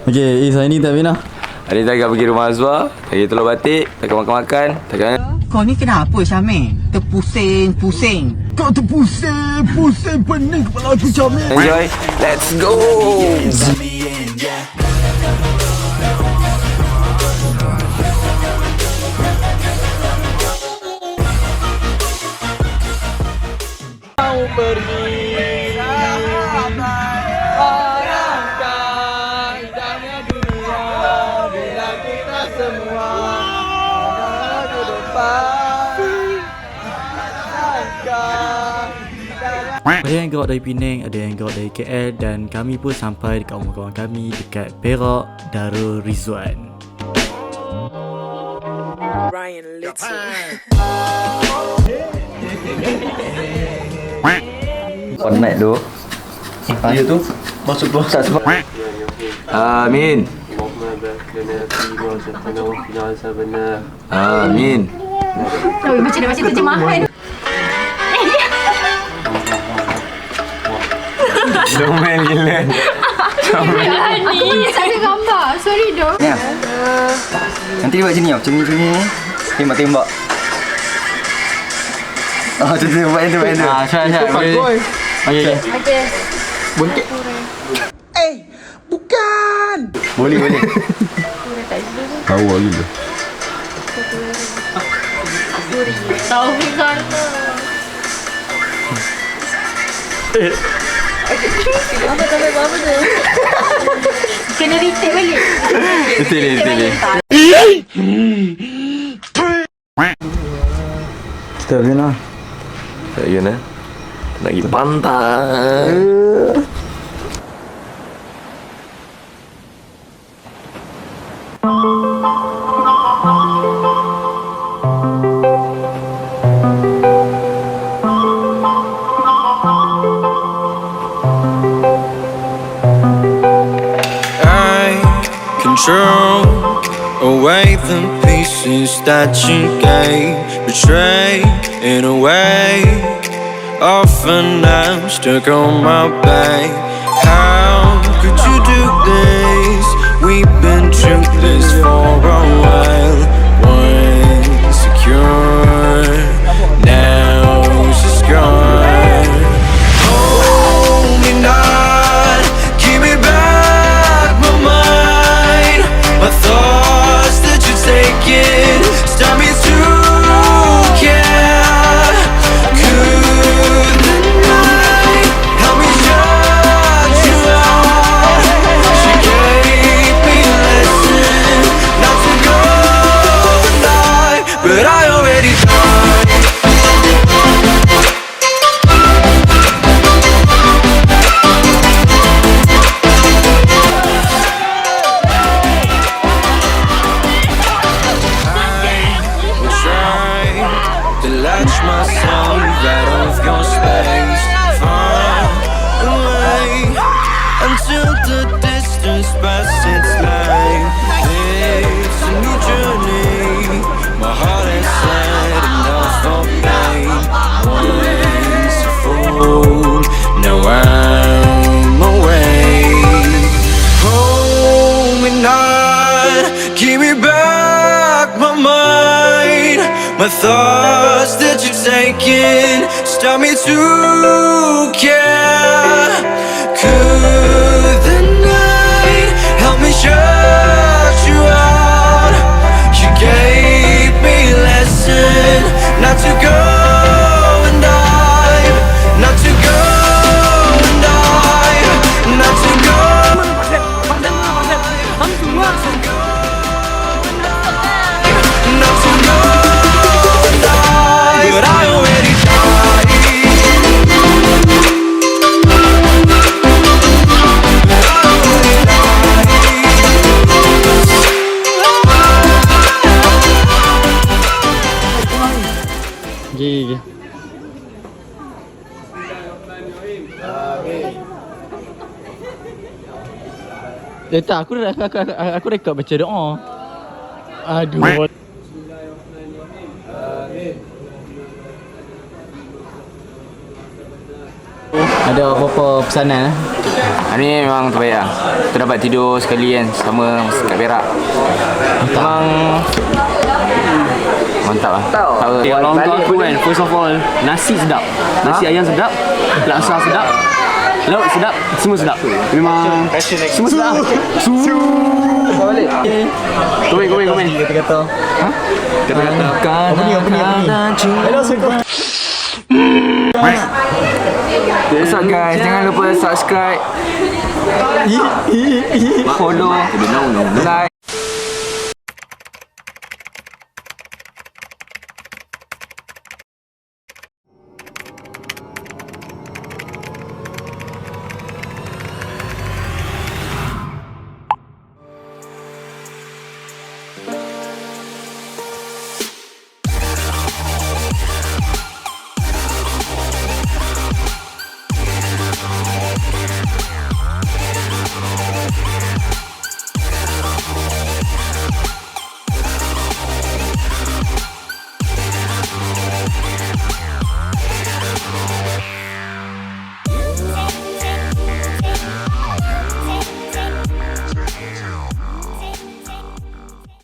Okay, hari ni tak Bina? Hari ni tak pergi rumah Azwar. Lagi telur batik. Tak makan-makan. Tak. Kau ni kenapa Syamil? Terpusing-pusing. Kau terpusing pening kepala aku Syamil. Enjoy. Let's go. Mau pergi bayangkan indahnya dunia bila kita semua ada ke depan. Ada yang gerak dari Penang, ada yang gerak dari KL, dan kami pun sampai dekat rumah kawan kami dekat Perak, Darul Rizwan. Penat tu. Ya tu, masuk keluar tak sebab. Amin. Amin. Macam dah baca terjemahan. Comel gila. Ni saya gambar. Sorry doh. Ya. Nanti dia buat macam ni tau. Macam ni. Tembak-tembak. Oh, macam tu. Buat yang tu. Okey. Okey. Buntik. Bukan. Boleh. Tahu gila. Tahu kan. Apa tu? Kena retake balik. Betul. Kita Bina. Saya nak pergi pantai. Control away the pieces that you gave, betray in a way. Often I'm stuck on my back. How could you do this? We've been through this for a while. Once secure, now she's gone. Hold me not, give me back my mind. My thoughts that you're taking stop me to care. Could the night help me shut you out? She gave me a lesson not to go and die, but I already died. Latch myself out of your space, far away, until the distance passes like it's a new journey. My heart has had enough of pain. Once a fool, now I'm away. Hold me not, give me back my mind. My thoughts that you're taking stop me to care. Could the night help me shut you out? You gave me a lesson not to go and dive, not to go and dive, not to go. Not to go. But I already died. Gigi. Tak, aku rekod baca doa. Aduh. Ada ada apa-apa pesanan? Hari ni memang terbaik lah. Kita dapat tidur sekali kan sama kat Perak. Memang mantap lah. Kalau untuk aku kan, first of all, nasi sedap. Nasi ayam sedap, laksa sedap, lauk sedap, semua sedap. Memang semua sedap. Komen. Kata-kata. Apa ni? What's up guys? Jangan lupa subscribe, follow, like.